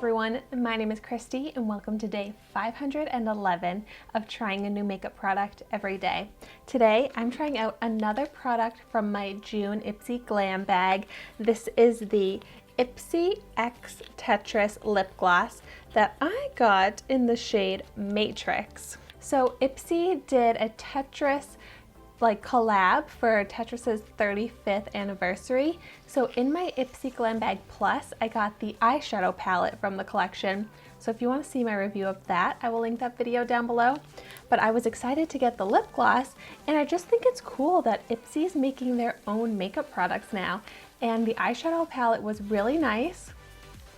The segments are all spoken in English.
everyone, my name is Christy and welcome to day 511 of trying a new makeup product every day. Today I'm trying out another product from my June Ipsy Glam bag. This is the Ipsy X Tetris Lip Gloss that I got in the shade Matrix. So Ipsy did a Tetris collab for Tetris's 35th anniversary. So in my Ipsy Glam Bag Plus, I got the eyeshadow palette from the collection. So if you want to see my review of that, I will link that video down below. But I was excited to get the lip gloss, and I just think it's cool that Ipsy is making their own makeup products now. And the eyeshadow palette was really nice.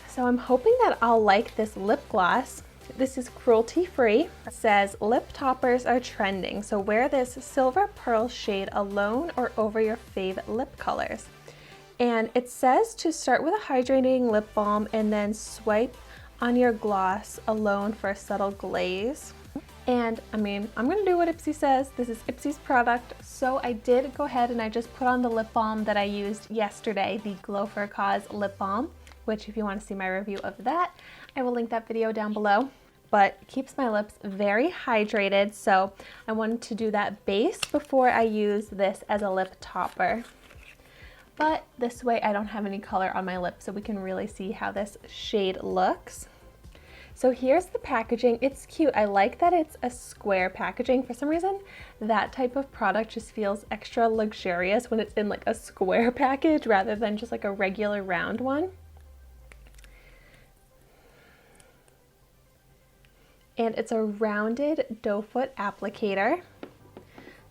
So I'm hoping that I'll like this lip gloss. This is cruelty-free. It says lip toppers are trending, so wear this silver pearl shade alone or over your fave lip colors. And it says to start with a hydrating lip balm and then swipe on your gloss alone for a subtle glaze. And I mean, I'm gonna do what Ipsy says. This is Ipsy's product, so I did go ahead and I just put on the lip balm that I used yesterday, the Glow for a Cause lip balm, which if you want to see my review of that, I will link that video down below. But it keeps my lips very hydrated, so I wanted to do that base before I use this as a lip topper. But this way I don't have any color on my lips, so we can really see how this shade looks. So here's the packaging. It's cute. I like that it's a square packaging. For some reason, that type of product just feels extra luxurious when it's in like a square package rather than just like a regular round one. And it's a rounded doe foot applicator.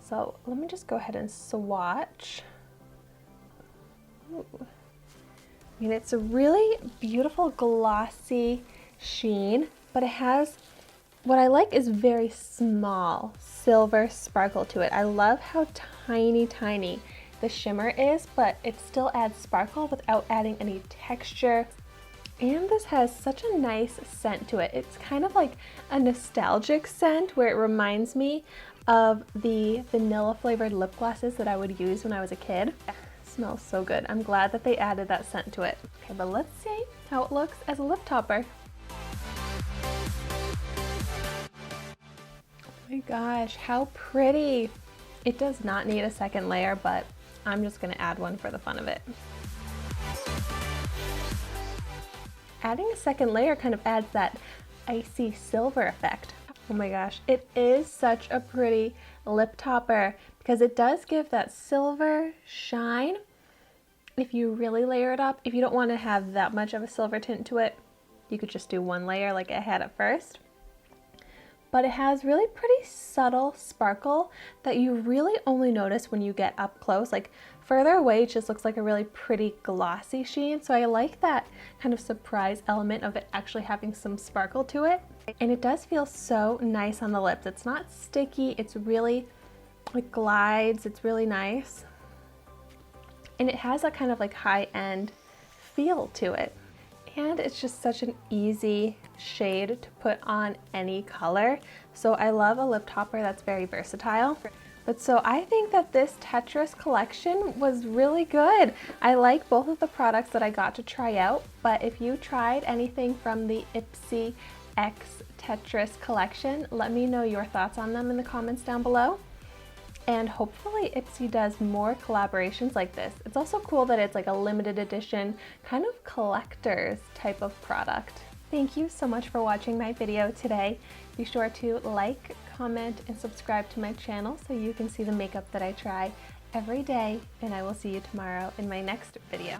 So let me just go ahead and swatch. Ooh. I mean, it's a really beautiful glossy sheen, but it has, what I like is very small silver sparkle to it. I love how tiny the shimmer is, but it still adds sparkle without adding any texture. And this has such a nice scent to it. It's kind of like a nostalgic scent where it reminds me of the vanilla flavored lip glosses that I would use when I was a kid. It smells so good. I'm glad that they added that scent to it. Okay, but let's see how it looks as a lip topper. Oh my gosh, how pretty. It does not need a second layer, but I'm just gonna add one for the fun of it. Adding a second layer kind of adds that icy silver effect. Oh my gosh, it is such a pretty lip topper because it does give that silver shine. If you really layer it up, if you don't want to have that much of a silver tint to it, you could just do one layer like it had at first. But it has really pretty subtle sparkle that you really only notice when you get up close. Like further away, it just looks like a really pretty glossy sheen. So I like that kind of surprise element of it actually having some sparkle to it. And it does feel so nice on the lips. It's not sticky, it's really, it glides, it's really nice. And it has that kind of like high-end feel to it. And it's just such an easy shade to put on any color. So I love a lip topper that's very versatile. But so I think that this Tetris collection was really good. I like both of the products that I got to try out, but if you tried anything from the Ipsy X Tetris collection, let me know your thoughts on them in the comments down below. And hopefully Ipsy does more collaborations like this. It's also cool that it's like a limited edition, kind of collector's type of product. Thank you so much for watching my video today. Be sure to like, comment, and subscribe to my channel so you can see the makeup that I try every day. And I will see you tomorrow in my next video.